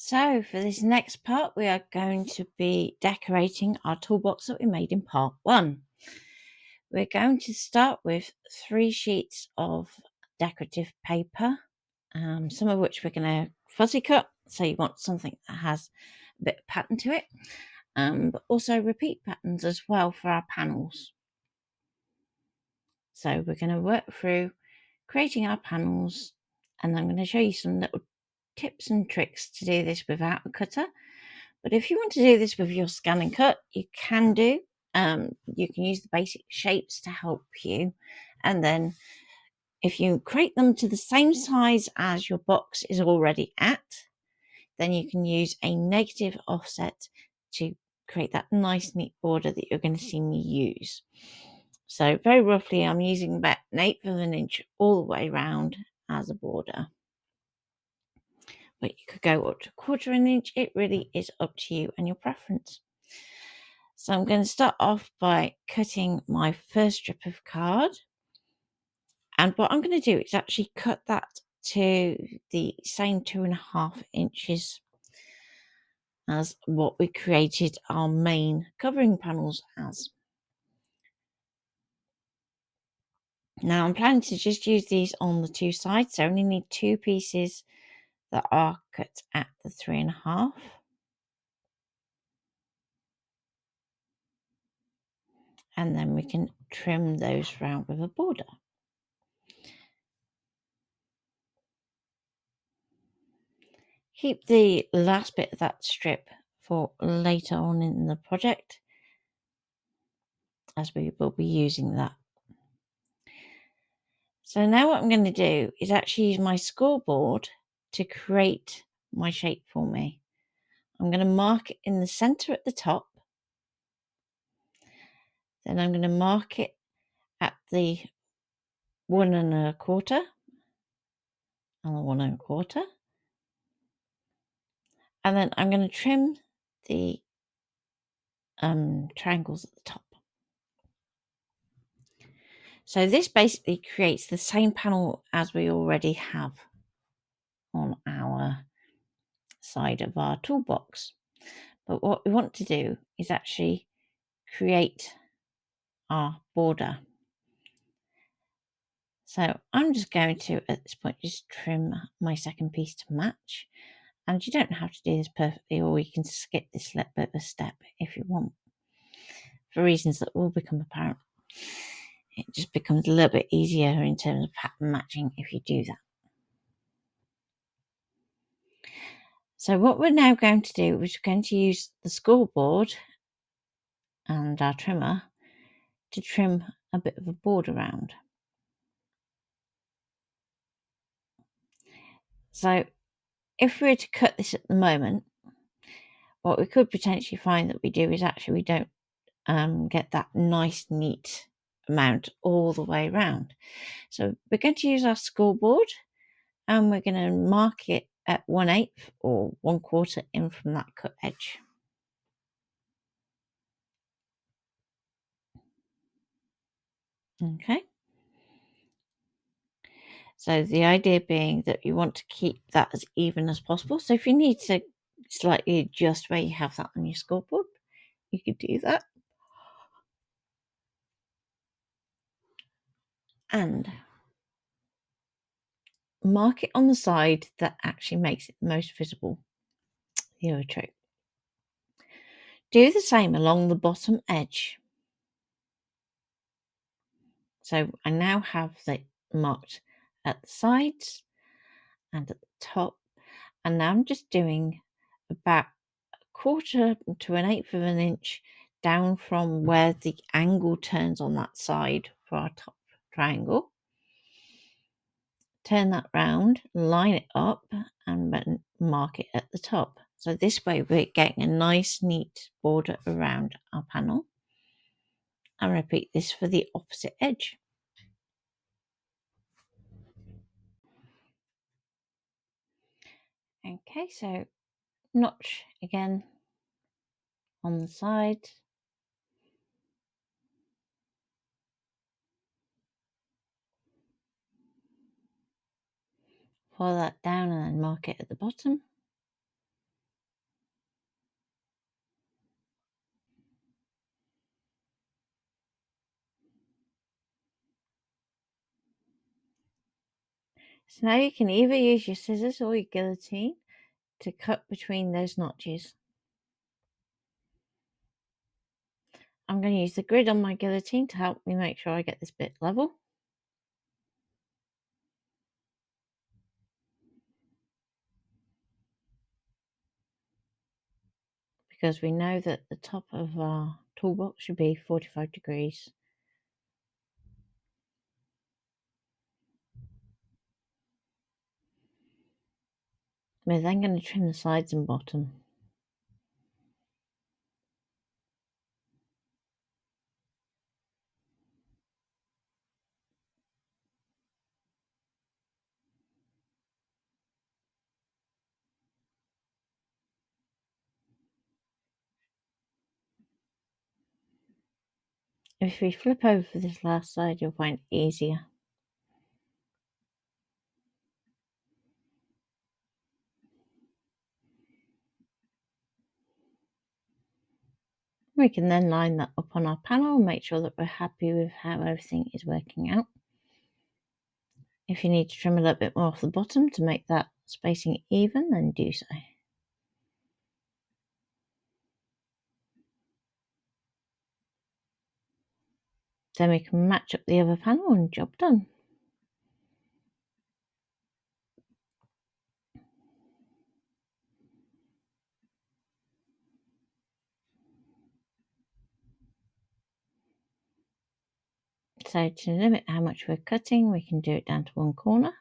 So for this next part, we are going to be decorating our toolbox that we made in part 1. We're going to start with 3 sheets of decorative paper, some of which we're going to fuzzy cut. So you want something that has a bit of pattern to it, but also repeat patterns as well for our panels. So we're going to work through creating our panels, and I'm going to show you some little tips and tricks to do this without a cutter. But if you want to do this with your scan and cut, you can do. You can use the basic shapes to help you. And then if you create them to the same size as your box is already at, then you can use a negative offset to create that nice neat border that you're going to see me use. So very roughly, I'm using about 1/8 of an inch all the way around as a border. But you could go up to 1/4 of an inch. It really is up to you and your preference. So I'm going to start off by cutting my first strip of card. And what I'm going to do is actually cut that to the same 2.5 inches as what we created our main covering panels as. Now I'm planning to just use these on the 2 sides. So I only need 2 pieces that are cut at the 3.5. And then we can trim those round with a border. Keep the last bit of that strip for later on in the project, as we will be using that. So now what I'm going to do is actually use my scoreboard to create my shape for me. I'm going to mark it in the center at the top. Then I'm going to mark it at the 1 1/4 and the 1 1/4. And then I'm going to trim the triangles at the top. So this basically creates the same panel as we already have on our side of our toolbox. But what we want to do is actually create our border. So I'm just going to, at this point, just trim my second piece to match. And you don't have to do this perfectly, or you can skip this little bit of a step if you want, for reasons that will become apparent. It just becomes a little bit easier in terms of pattern matching if you do that. So what we're now going to do is we're going to use the scoreboard and our trimmer to trim a bit of a border around. So if we were to cut this at the moment, what we could potentially find that we do is actually we don't get that nice neat amount all the way around. So we're going to use our scoreboard and we're going to mark it at 1/8 or 1/4 in from that cut edge. Okay. So the idea being that you want to keep that as even as possible. So if you need to slightly adjust where you have that on your scoreboard, you could do that. And mark it on the side that actually makes it most visible. The other trick. Do the same along the bottom edge. So I now have that marked at the sides and at the top. And now I'm just doing about 1/4 to 1/8 of an inch down from where the angle turns on that side for our top triangle. Turn that round, line it up, and then mark it at the top. So this way we're getting a nice neat border around our panel. And repeat this for the opposite edge. Okay, so notch again on the side. Follow that down and then mark it at the bottom. So now you can either use your scissors or your guillotine to cut between those notches. I'm going to use the grid on my guillotine to help me make sure I get this bit level. Because we know that the top of our toolbox should be 45 degrees. We're then going to trim the sides and bottom. If we flip over this last side, you'll find it easier. We can then line that up on our panel and make sure that we're happy with how everything is working out. If you need to trim a little bit more off the bottom to make that spacing even, then do so. Then we can match up the other panel and job done. So to limit how much we're cutting, we can do it down to one corner.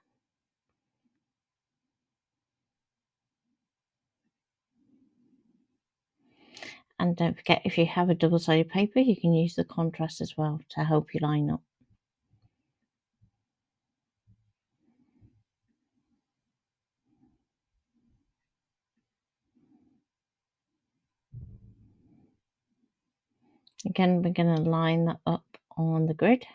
And don't forget, if you have a double-sided paper, you can use the contrast as well to help you line up. Again, we're going to line that up on the grid.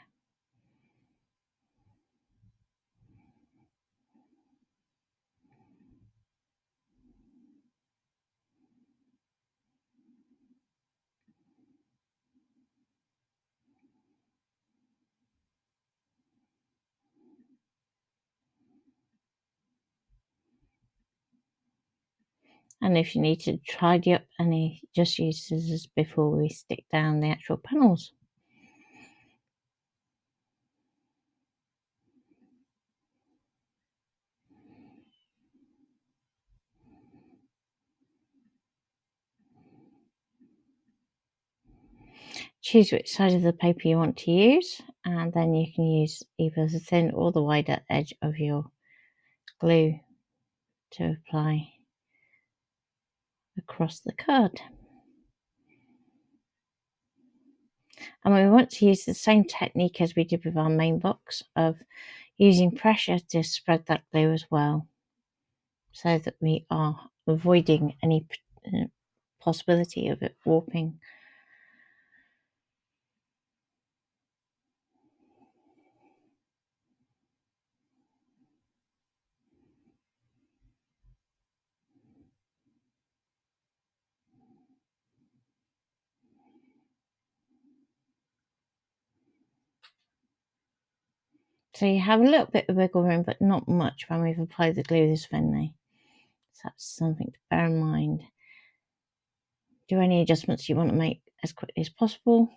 And if you need to tidy up any, just use scissors before we stick down the actual panels. Choose which side of the paper you want to use, and then you can use either the thin or the wider edge of your glue to apply across the card. And we want to use the same technique as we did with our main box of using pressure to spread that glue as well, so that we are avoiding any possibility of it warping. So you have a little bit of wiggle room, but not much when we've applied the glue this thinly. So that's something to bear in mind. Do any adjustments you want to make as quickly as possible,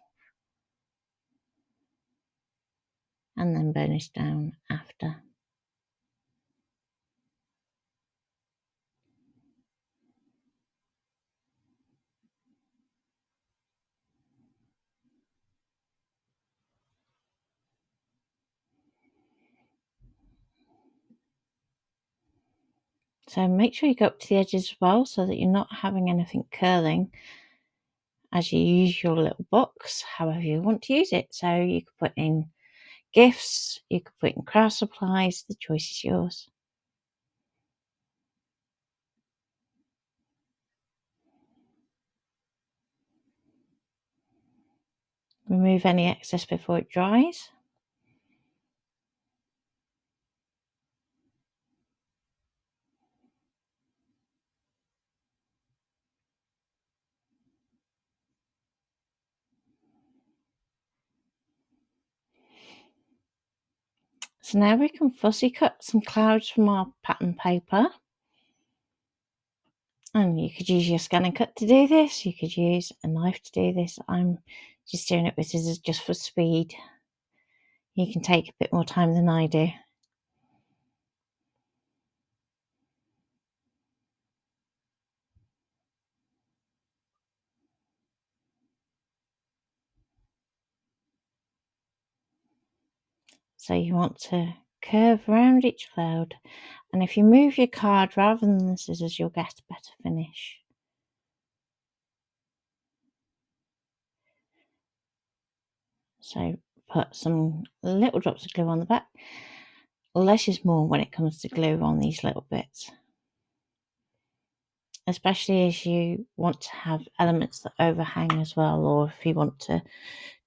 and then burnish down after. So make sure you go up to the edges as well, so that you're not having anything curling as you use your little box, however you want to use it. So you could put in gifts, you could put in craft supplies, the choice is yours. Remove any excess before it dries. So now we can fussy cut some clouds from our pattern paper. And you could use your scanning cut to do this. You could use a knife to do this. I'm just doing it with scissors just for speed. You can take a bit more time than I do. So you want to curve around each cloud. And if you move your card rather than the scissors, you'll get a better finish. So put some little drops of glue on the back. Less is more when it comes to glue on these little bits. Especially as you want to have elements that overhang as well, or if you want to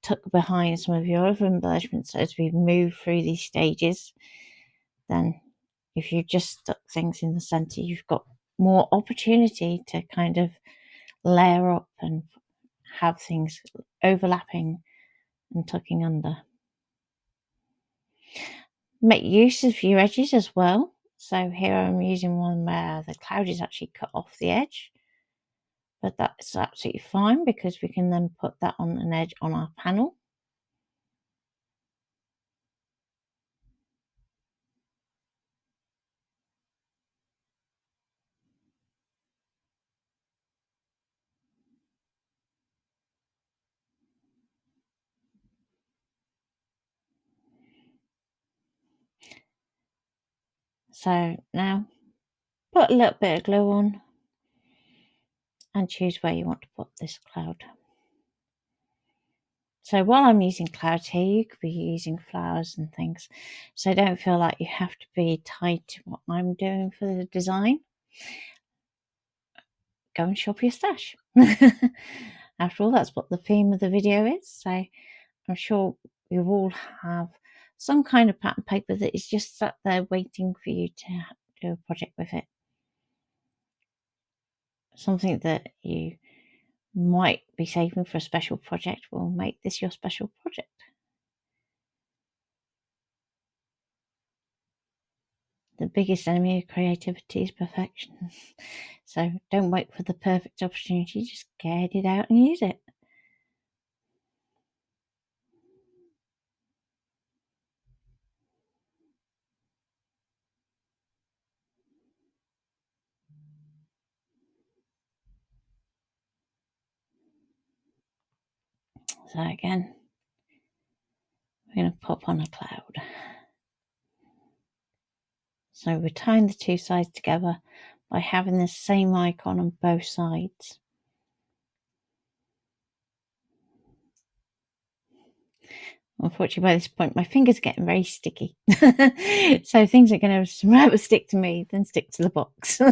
tuck behind some of your other embellishments as we move through these stages, then if you just stuck things in the centre, you've got more opportunity to kind of layer up and have things overlapping and tucking under. Make use of your edges as well. So here I'm using one where the cloud is actually cut off the edge, but that's absolutely fine because we can then put that on an edge on our panel. So now put a little bit of glue on and choose where you want to put this cloud. So while I'm using clouds here, you could be using flowers and things. So don't feel like you have to be tied to what I'm doing for the design. Go and shop your stash. After all, that's what the theme of the video is. So I'm sure you all have some kind of pattern paper that is just sat there waiting for you to do a project with it. Something that you might be saving for a special project will make this your special project. The biggest enemy of creativity is perfection. So don't wait for the perfect opportunity, just get it out and use it. So again, we're going to pop on a cloud. So we're tying the two sides together by having the same icon on both sides. Unfortunately, by this point, my fingers are getting very sticky. So things are going to rather stick to me than stick to the box.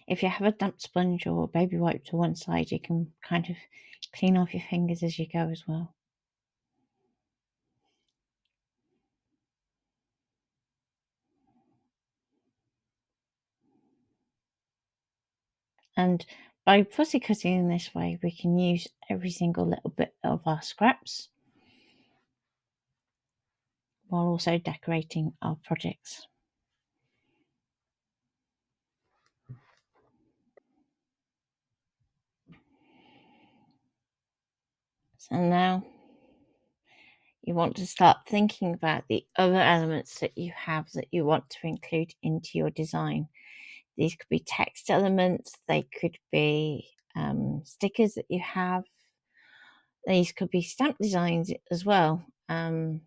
If you have a damp sponge or baby wipe to one side, you can kind of clean off your fingers as you go as well. And by fussy cutting in this way, we can use every single little bit of our scraps while also decorating our projects. So now you want to start thinking about the other elements that you have that you want to include into your design. These could be text elements, they could be stickers that you have, these could be stamp designs as well. And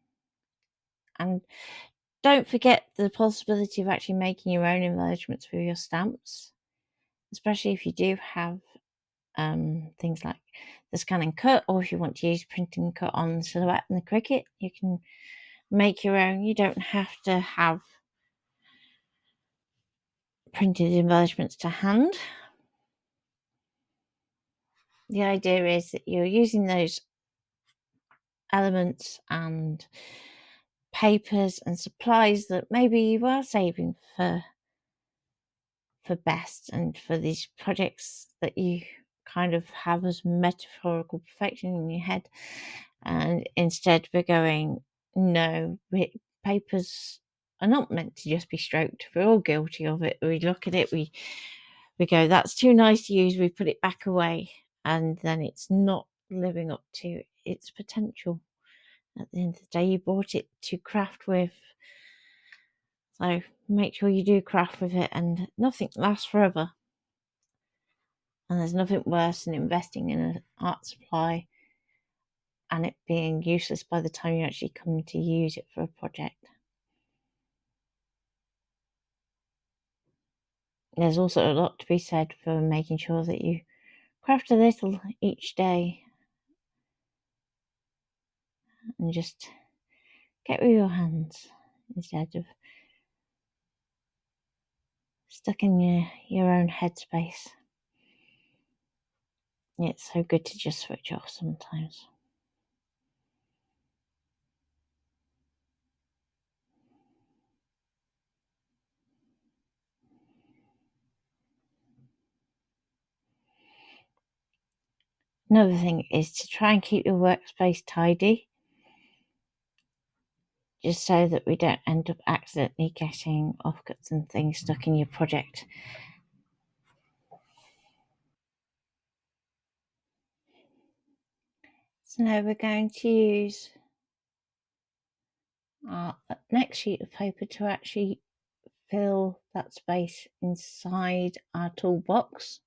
don't forget the possibility of actually making your own embellishments with your stamps, especially if you do have things like the scan and cut, or if you want to use print and cut on the silhouette and the cricket, you can make your own. You don't have to have printed embellishments to hand. The idea is that you're using those elements and papers and supplies that maybe you are saving for best and for these projects that you kind of have as metaphorical perfection in your head, and instead we're going, no, papers are not meant to just be stroked. We're all guilty of it. We look at it, we go, that's too nice to use, we put it back away, and then it's not living up to its potential. At the end of the day, you bought it to craft with, so make sure you do craft with it, and nothing lasts forever. And there's nothing worse than investing in an art supply and it being useless by the time you actually come to use it for a project. There's also a lot to be said for making sure that you craft a little each day and just get with your hands instead of stuck in your own headspace. It's so good to just switch off sometimes. Another thing is to try and keep your workspace tidy, just so that we don't end up accidentally getting offcuts and things stuck in your project. So now we're going to use our next sheet of paper to actually fill that space inside our toolbox.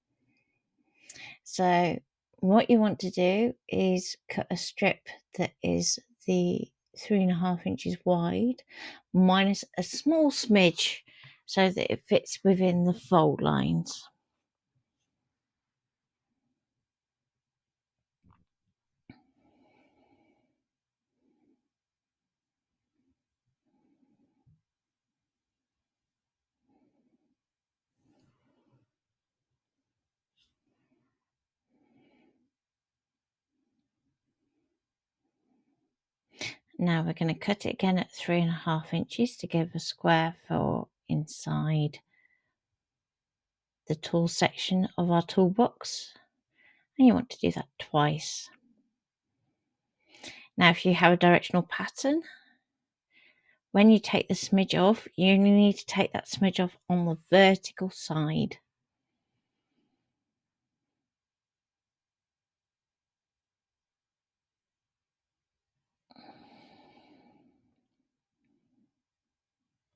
So what you want to do is cut a strip that is the 3.5 inches wide minus a small smidge so that it fits within the fold lines. Now we're going to cut it again at 3.5 inches to give a square for inside the tool section of our toolbox, and you want to do that twice. Now if you have a directional pattern, when you take the smidge off, you only need to take that smidge off on the vertical side.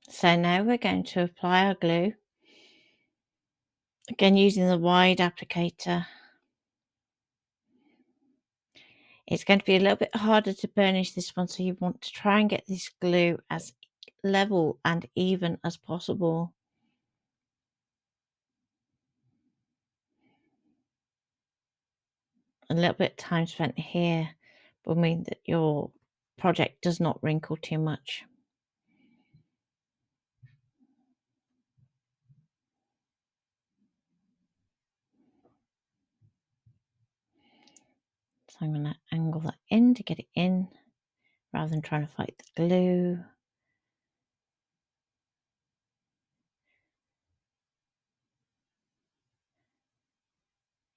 So now we're going to apply our glue, again using the wide applicator. It's going to be a little bit harder to burnish this one, so you want to try and get this glue as level and even as possible. A little bit of time spent here will mean that your project does not wrinkle too much. So I'm going to angle that in to get it in rather than trying to fight the glue.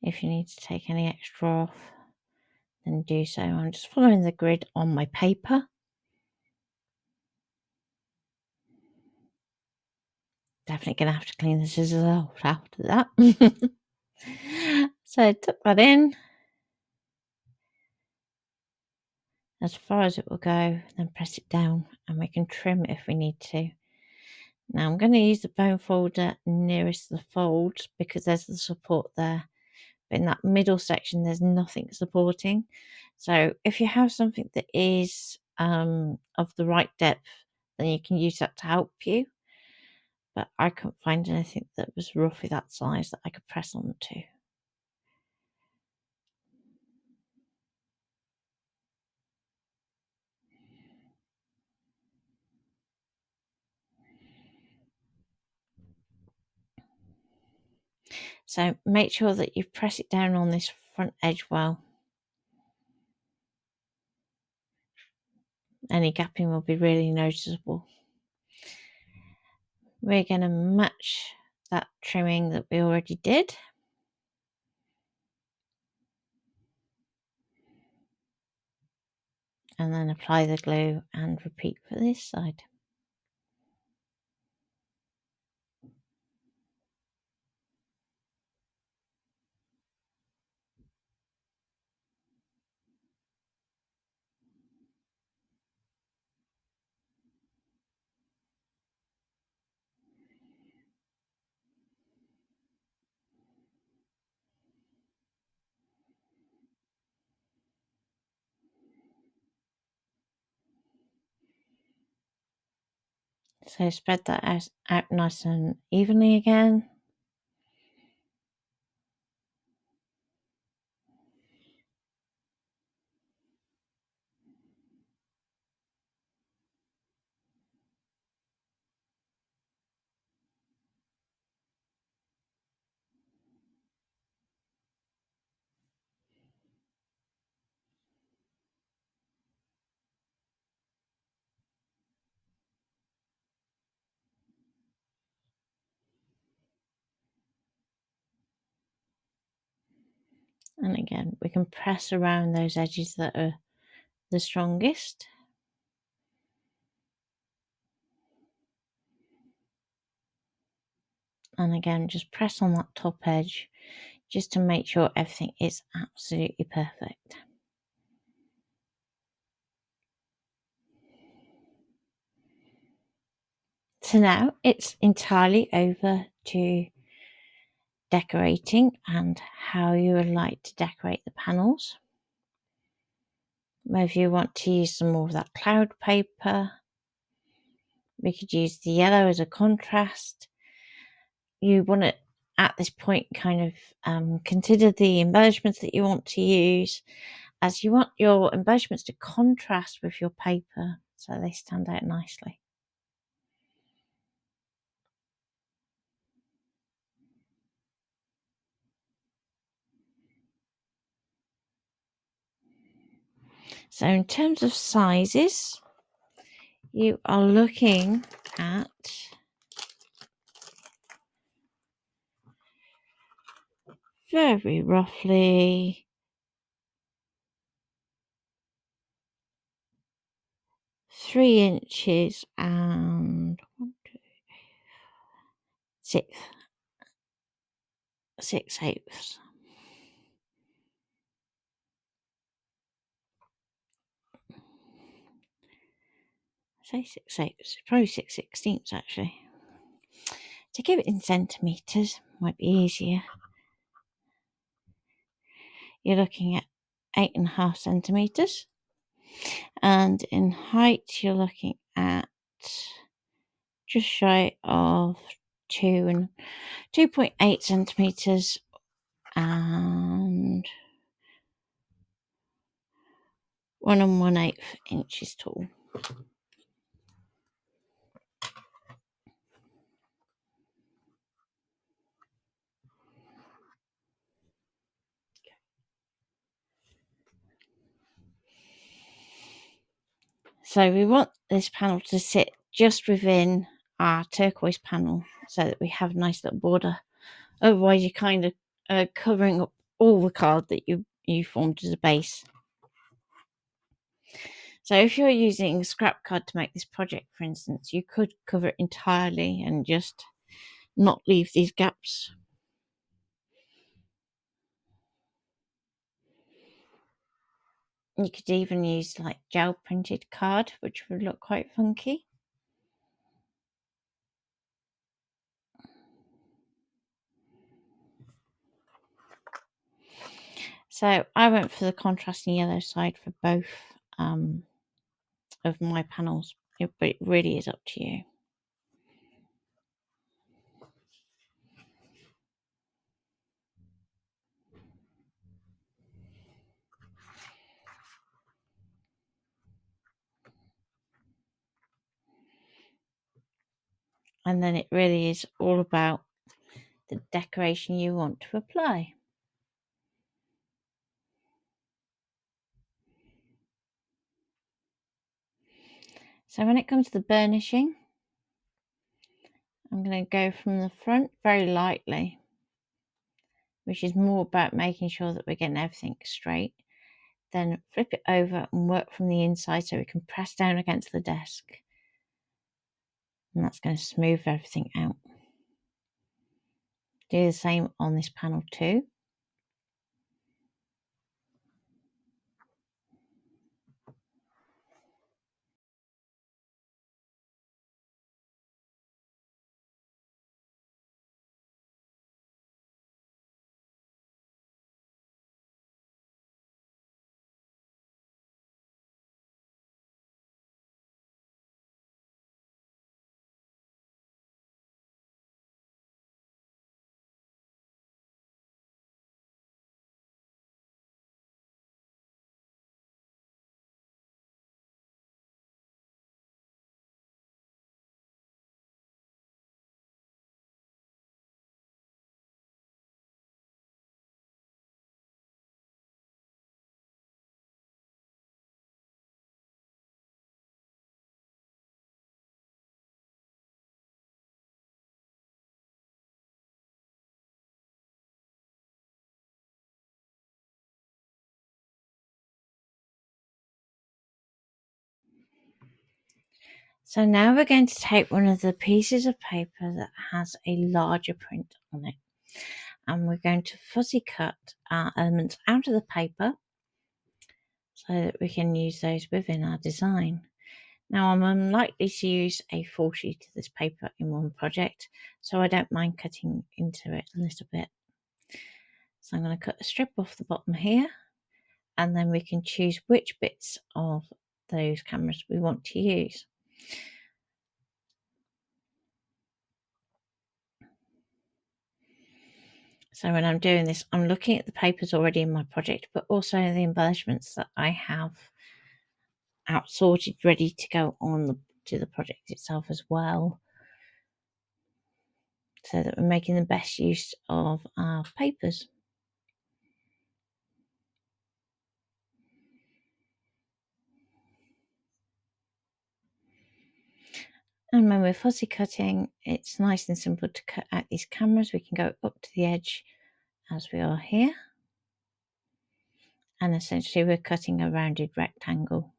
If you need to take any extra off, then do so. I'm just following the grid on my paper. Definitely going to have to clean the scissors out after that. So tuck that in as far as it will go, then press it down and we can trim if we need to. Now I'm going to use the bone folder nearest the folds because there's the support there. But in that middle section, there's nothing supporting. So if you have something that is of the right depth, then you can use that to help you. But I couldn't find anything that was roughly that size that I could press onto. So make sure that you press it down on this front edge well. Any gapping will be really noticeable. We're going to match that trimming that we already did. and then apply the glue and repeat for this side. So spread that out nice and evenly again. And again, we can press around those edges that are the strongest. And again, just press on that top edge just to make sure everything is absolutely perfect. So now it's entirely over to decorating and how you would like to decorate the panels. Maybe you want to use some more of that cloud paper. We could use the yellow as a contrast. You want to, at this point, kind of consider the embellishments that you want to use, as you want your embellishments to contrast with your paper so they stand out nicely. So in terms of sizes, you are looking at very roughly 3 inches and 6/8. I say 6/8, it's probably 6/16 actually. To give it in centimetres might be easier. You're looking at 8.5 centimetres, and in height you're looking at just shy of 2.8 centimetres and 1 1/8 inches tall. So we want this panel to sit just within our turquoise panel so that we have a nice little border. Otherwise you're kind of covering up all the card that you formed as a base. So if you're using scrap card to make this project, for instance, you could cover it entirely and just not leave these gaps. You could even use like gel printed card, which would look quite funky. So I went for the contrasting yellow side for both of my panels, but it really is up to you. And then it really is all about the decoration you want to apply. So when it comes to the burnishing, I'm going to go from the front very lightly, which is more about making sure that we're getting everything straight. Then flip it over and work from the inside so we can press down against the desk. And that's going to smooth everything out. Do the same on this panel too. So now we're going to take one of the pieces of paper that has a larger print on it, and we're going to fussy cut our elements out of the paper so that we can use those within our design. Now I'm unlikely to use a full sheet of this paper in one project, so I don't mind cutting into it a little bit. So I'm going to cut a strip off the bottom here, and then we can choose which bits of those cameras we want to use. So when I'm doing this, I'm looking at the papers already in my project, but also the embellishments that I have out sorted, ready to go on to the project itself as well, so that we're making the best use of our papers. And when we're fussy cutting, it's nice and simple to cut out these cameras. We can go up to the edge as we are here, and essentially we're cutting a rounded rectangle.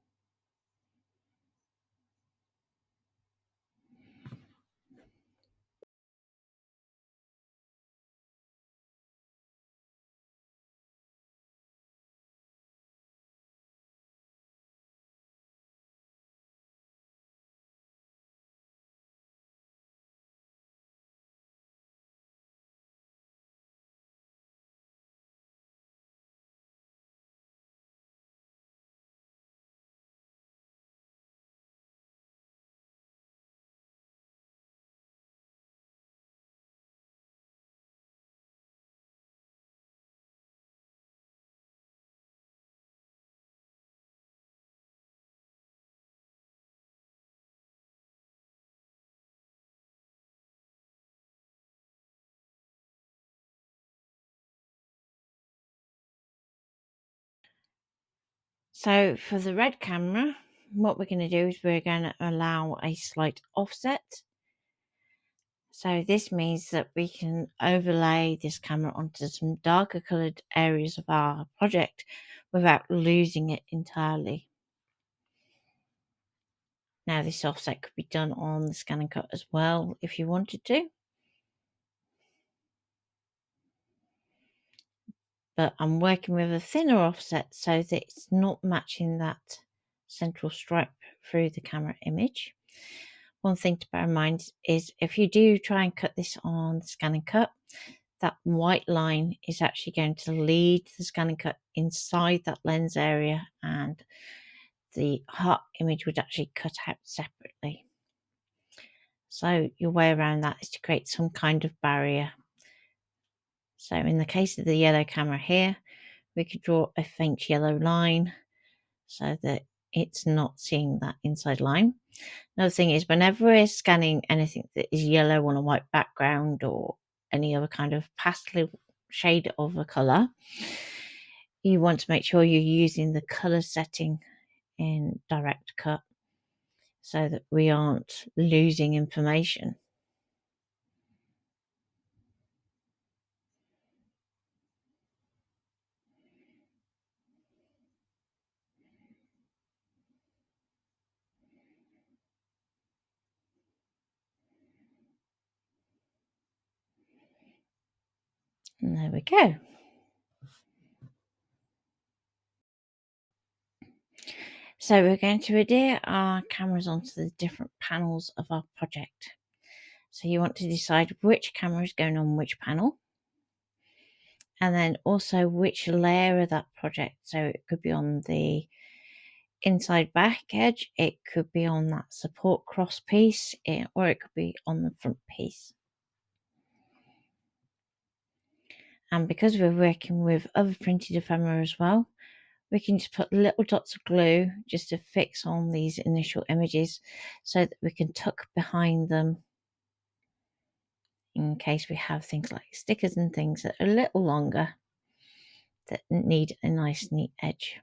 So for the red camera, what we're going to do is we're going to allow a slight offset. So this means that we can overlay this camera onto some darker coloured areas of our project without losing it entirely. Now this offset could be done on the scan and cut as well if you wanted to. But I'm working with a thinner offset so that it's not matching that central stripe through the camera image. One thing to bear in mind is if you do try and cut this on the scan and cut, that white line is actually going to lead the scan and cut inside that lens area, and the heart image would actually cut out separately. So your way around that is to create some kind of barrier. So in the case of the yellow camera here, we could draw a faint yellow line so that it's not seeing that inside line. Another thing is whenever we're scanning anything that is yellow on a white background or any other kind of pastel shade of a colour, you want to make sure you're using the colour setting in direct cut so that we aren't losing information. And there we go. So we're going to adhere our cameras onto the different panels of our project. So you want to decide which camera is going on which panel, and then also which layer of that project. So it could be on the inside back edge, it could be on that support cross piece, or it could be on the front piece. And because we're working with other printed ephemera as well, we can just put little dots of glue just to fix on these initial images so that we can tuck behind them in case we have things like stickers and things that are a little longer that need a nice neat edge.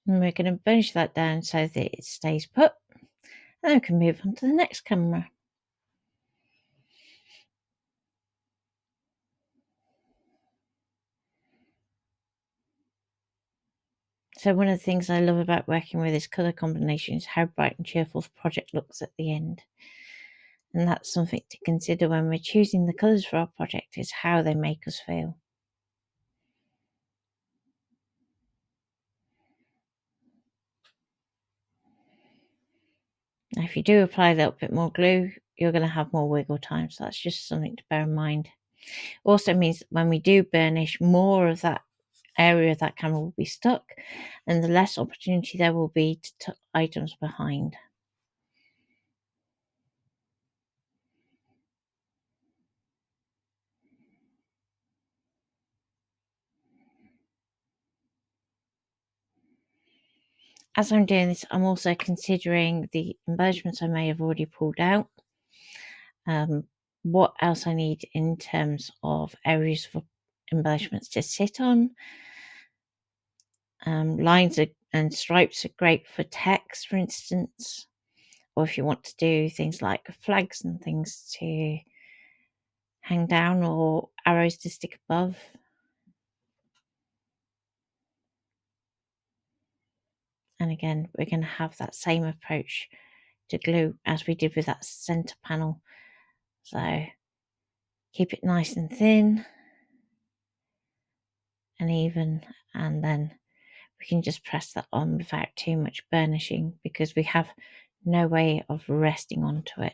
And we're going to burnish that down so that it stays put, and then we can move on to the next camera. So one of the things I love about working with this colour combination is how bright and cheerful the project looks at the end. And that's something to consider when we're choosing the colours for our project, is how they make us feel. Now, if you do apply a little bit more glue, you're going to have more wiggle time. So that's just something to bear in mind. Also means that when we do burnish, more of that area of that camera will be stuck, and the less opportunity there will be to tuck items behind. As I'm doing this, I'm also considering the embellishments I may have already pulled out, what else I need in terms of areas for embellishments to sit on. Lines and stripes are great for text, for instance, or if you want to do things like flags and things to hang down or arrows to stick above. And again, we're going to have that same approach to glue as we did with that center panel. So keep it nice and thin and even, and then we can just press that on without too much burnishing because we have no way of resting onto it.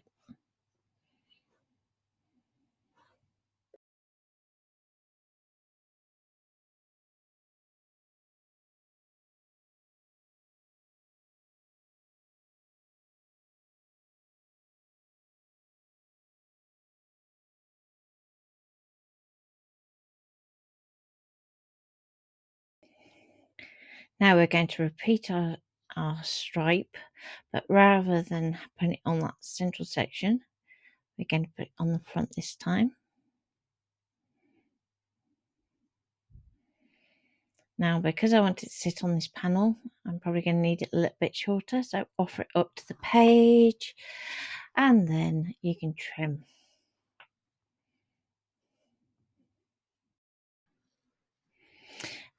Now we're going to repeat our stripe, but rather than putting it on that central section, we're going to put it on the front this time. Now, because I want it to sit on this panel, I'm probably going to need it a little bit shorter, so offer it up to the page, and then you can trim.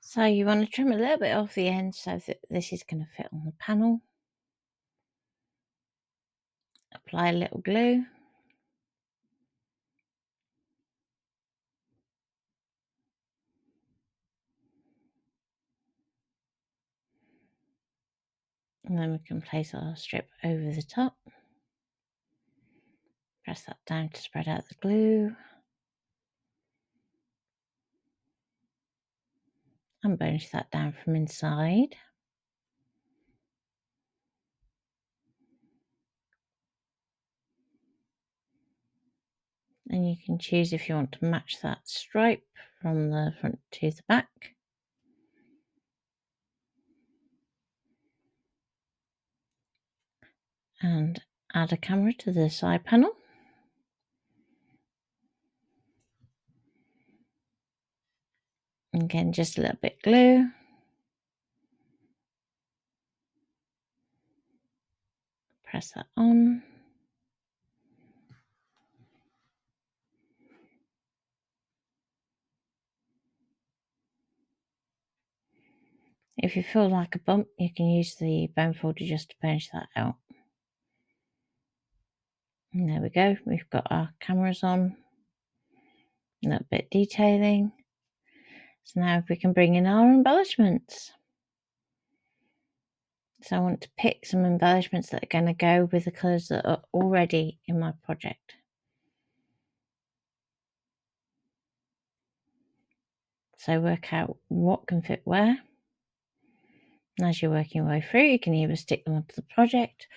So you want to trim a little bit off the end so that this is going to fit on the panel. Apply a little glue. And then we can place our strip over the top. Press that down to spread out the glue. And burnish that down from inside. And you can choose if you want to match that stripe from the front to the back. And add a camera to the side panel. Again, just a little bit glue. Press that on. If you feel like a bump, you can use the bone folder just to burnish that out. And there we go, we've got our cameras on, a little bit detailing. So now we can bring in our embellishments. So I want to pick some embellishments that are going to go with the colours that are already in my project. So work out what can fit where. And as you're working your way through, you can either stick them onto the project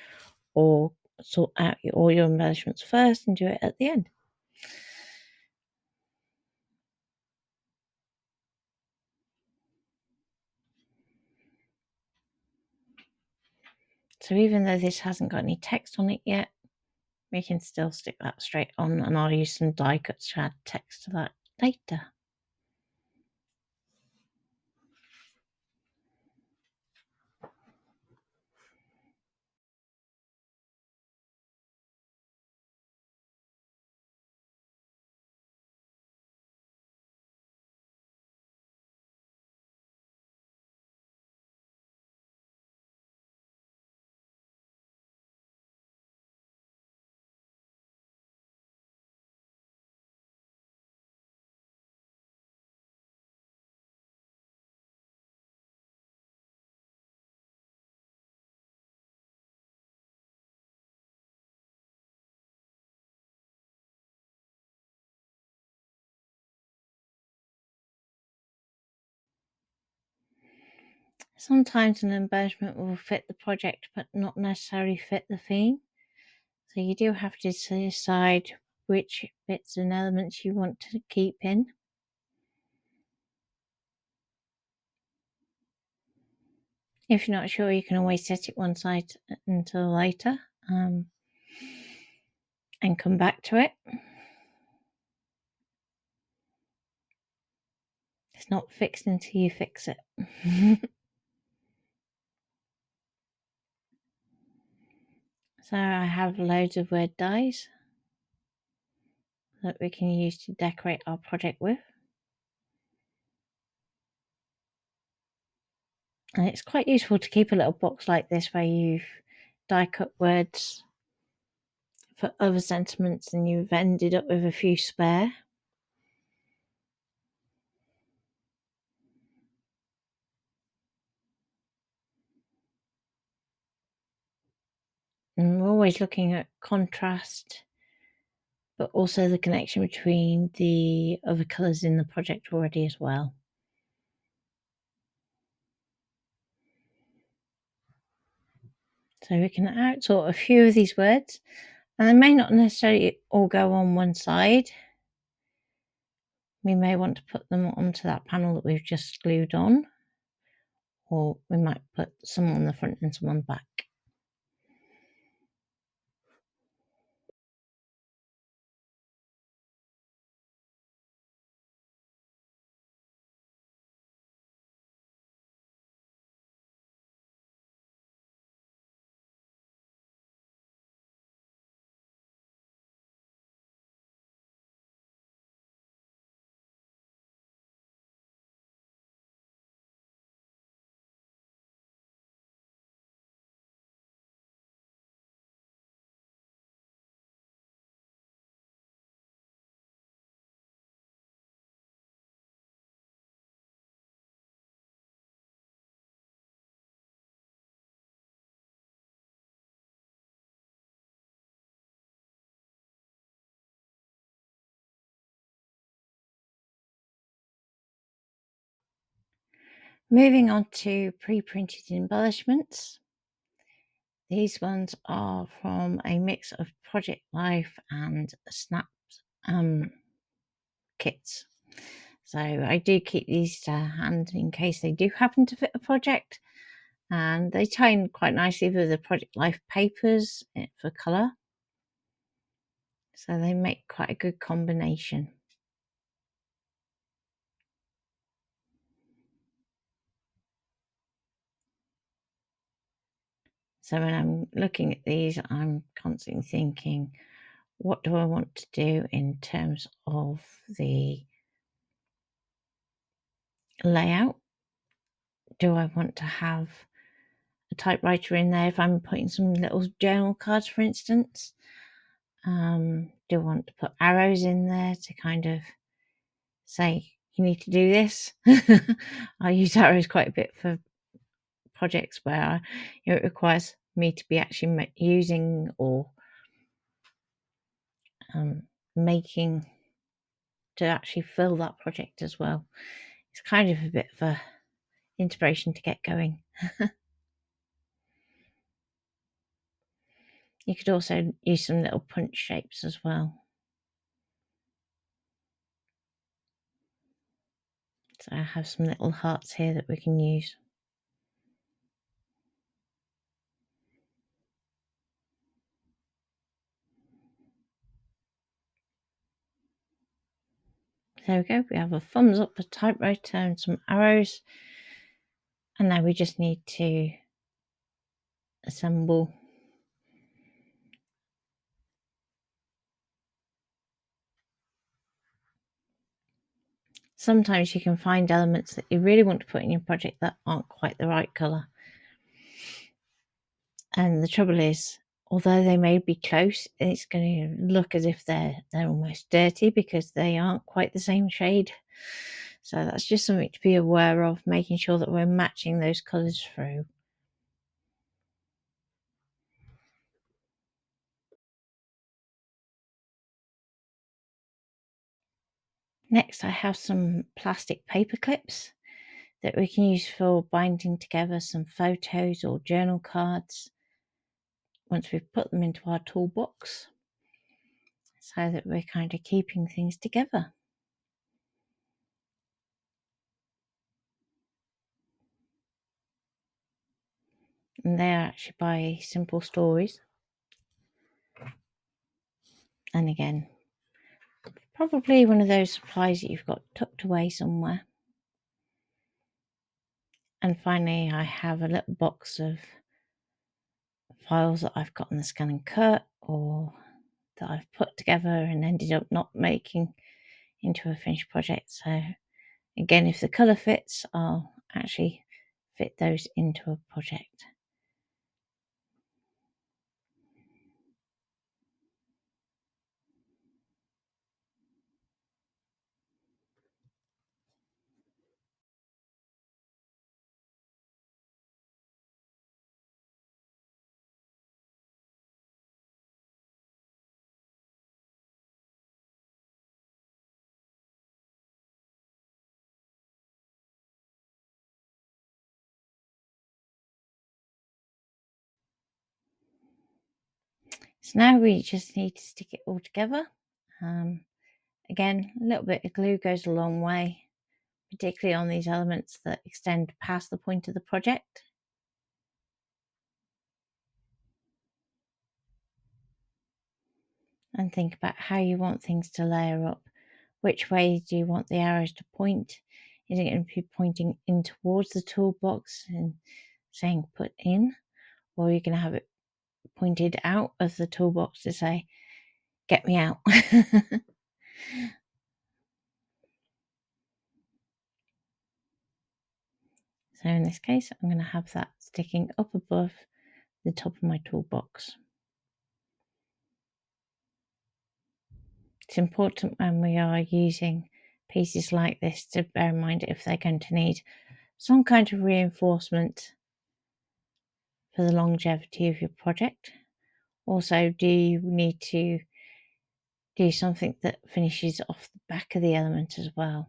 or sort out all your embellishments first and do it at the end. So even though this hasn't got any text on it yet, we can still stick that straight on, and I'll use some die cuts to add text to that later. Sometimes an embellishment will fit the project but not necessarily fit the theme. So you do have to decide which bits and elements you want to keep in. If you're not sure, you can always set it one side until later and come back to it. It's not fixed until you fix it. So I have loads of word dies that we can use to decorate our project with. And it's quite useful to keep a little box like this where you've die cut words for other sentiments and you've ended up with a few spare. And we're always looking at contrast, but also the connection between the other colours in the project already as well. So we can outsort a few of these words, and they may not necessarily all go on one side. We may want to put them onto that panel that we've just glued on, or we might put some on the front and some on the back. Moving on to pre-printed embellishments. These ones are from a mix of Project Life and Snap kits. So I do keep these to hand in case they do happen to fit a project, and they tie in quite nicely with the Project Life papers for colour. So they make quite a good combination. So when I'm looking at these, I'm constantly thinking, what do I want to do in terms of the layout? Do I want to have a typewriter in there if I'm putting some little journal cards, for instance? Do want to put arrows in there to kind of say you need to do this. I use arrows quite a bit for projects where it requires me to be actually using or making to actually fill that project as well. It's kind of a bit of a inspiration to get going. You could also use some little punch shapes as well. So I have some little hearts here that we can use. There we go. We have a thumbs up, a typewriter and some arrows. And now we just need to assemble sometimes you can find elements that you really want to put in your project that aren't quite the right colour. And the trouble is, although they may be close, it's going to look as if they're almost dirty because they aren't quite the same shade. So that's just something to be aware of, making sure that we're matching those colours through. Next, I have some plastic paper clips that we can use for binding together some photos or journal cards once we've put them into our toolbox, so that we're kind of keeping things together. And they're actually by Simple Stories. And again, probably one of those supplies that you've got tucked away somewhere. And finally, I have a little box of files that I've got in the scan and cut or that I've put together and ended up not making into a finished project. So again, if the colour fits, I'll actually fit those into a project. So now we just need to stick it all together. Again, a little bit of glue goes a long way, particularly on these elements that extend past the point of the project. And think about how you want things to layer up. Which way do you want the arrows to point? Is it going to be pointing in towards the toolbox and saying put in? Or are you going to have it pointed out of the toolbox to say, get me out? So in this case, I'm going to have that sticking up above the top of my toolbox. It's important when we are using pieces like this to bear in mind if they're going to need some kind of reinforcement for the longevity of your project. Also, do you need to do something that finishes off the back of the element as well?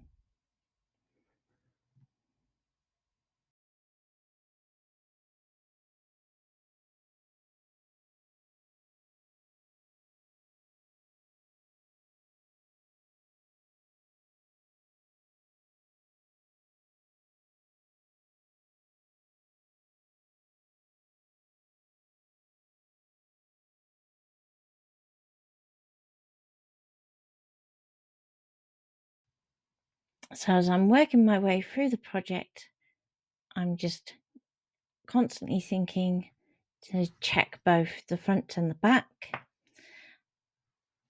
So as I'm working my way through the project, I'm just constantly thinking to check both the front and the back,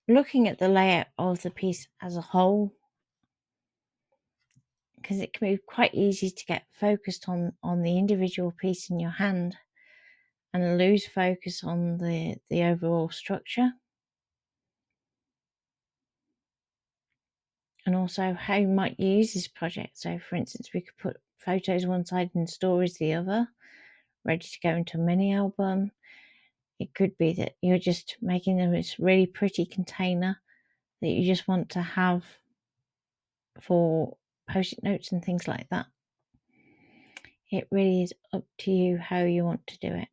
looking at the layout of the piece as a whole, because it can be quite easy to get focused on the individual piece in your hand and lose focus on the overall structure. and also how you might use this project. So for instance, we could put photos one side and stories the other, ready to go into a mini album. It could be that you're just making this really pretty container that you just want to have for post-it notes and things like that. It really is up to you how you want to do it.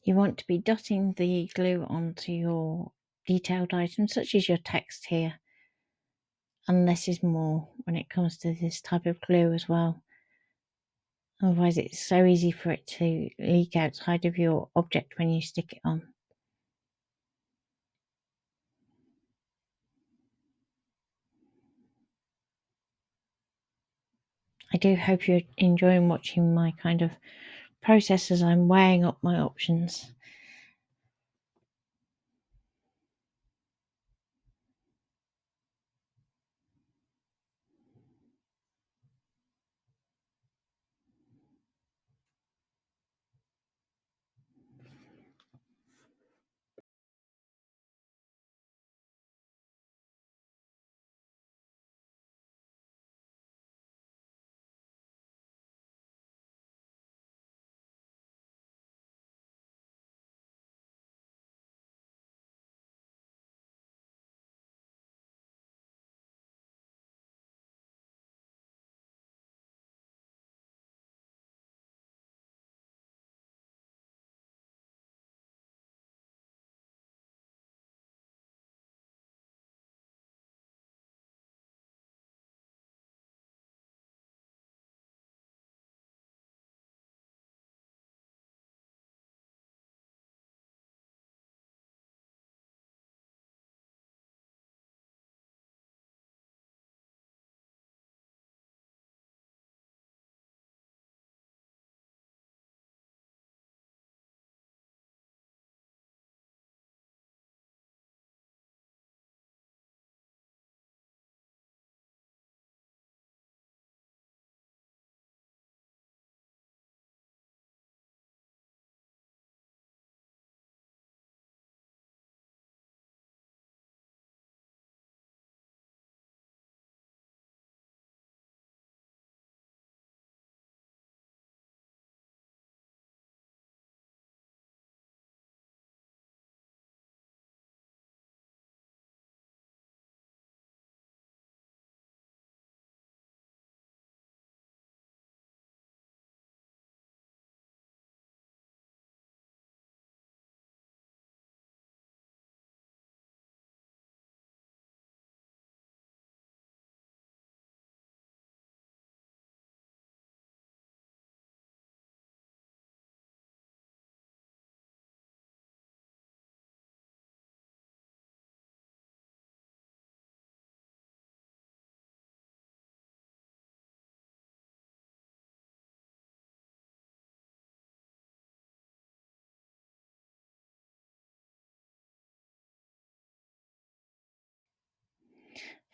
You want to be dotting the glue onto your detailed items, such as your text here, and less is more when it comes to this type of glue as well. Otherwise it's so easy for it to leak outside of your object when you stick it on. I do hope you're enjoying watching my kind of process as I'm weighing up my options.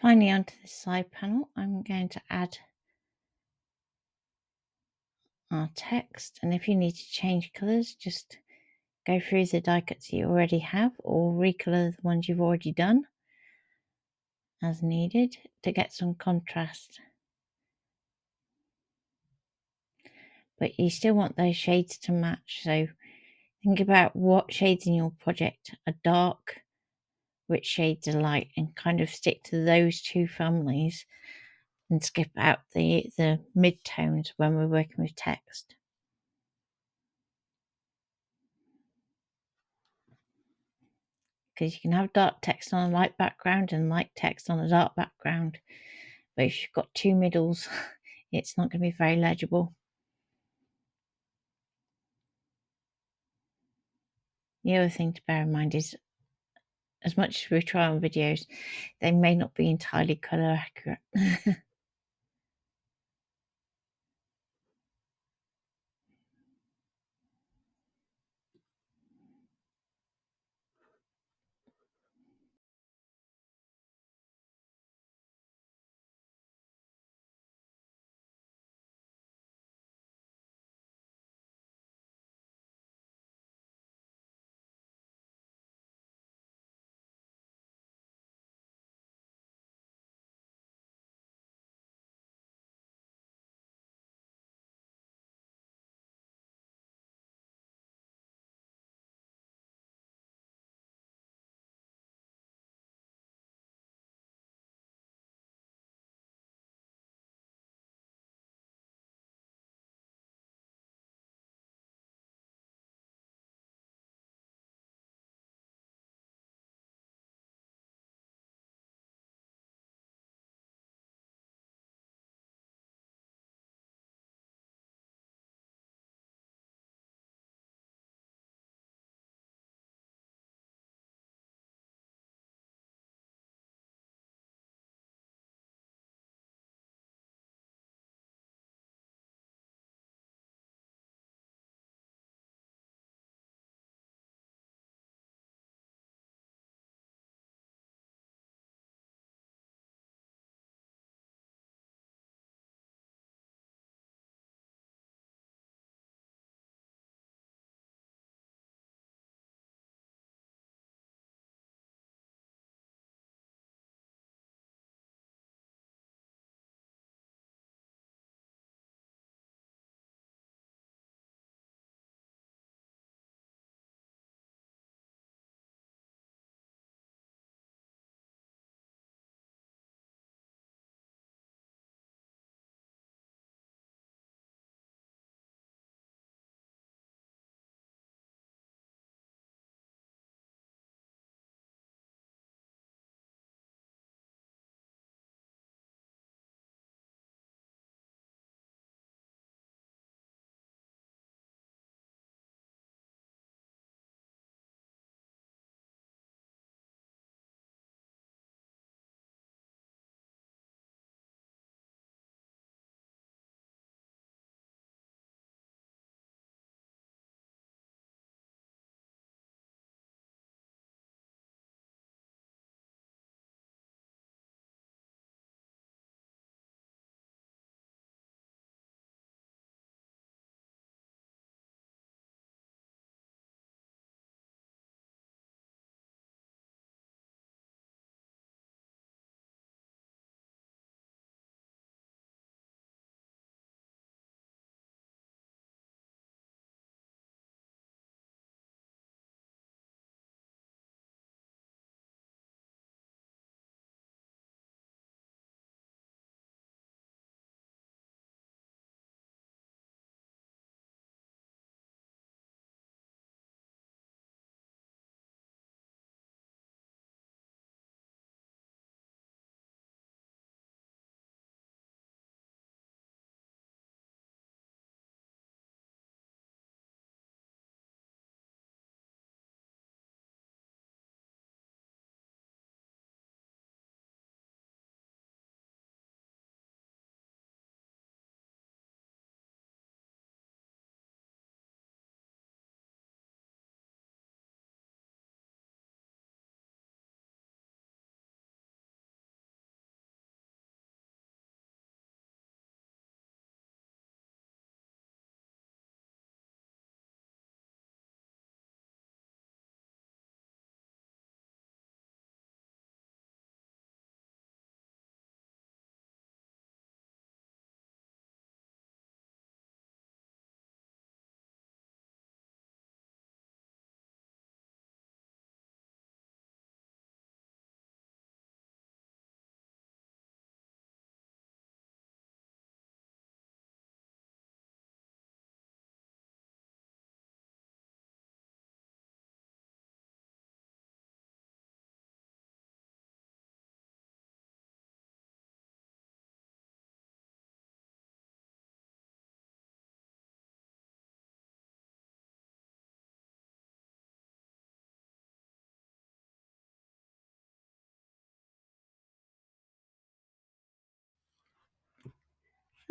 Finally, onto the side panel, I'm going to add our text, and if you need to change colours, just go through the die cuts you already have or recolor the ones you've already done as needed to get some contrast. But you still want those shades to match, so think about what shades in your project are dark, which shades are light, and kind of stick to those two families and skip out the mid-tones when we're working with text. Because you can have dark text on a light background and light text on a dark background, but if you've got two middles, it's not going to be very legible. The other thing to bear in mind is, as much as we try on videos, they may not be entirely colour accurate.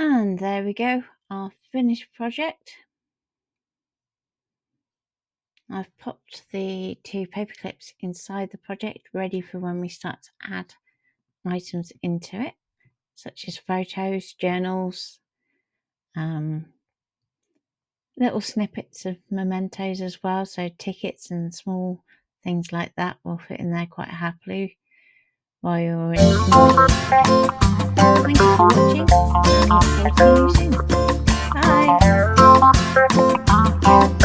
And there we go, our finished project. I've popped the 2 paper clips inside the project, ready for when we start to add items into it, such as photos, journals, little snippets of mementos as well, so tickets and small things like that will fit in there quite happily while you're in the project. Thanks for watching, and I look forward to seeing you soon. Bye!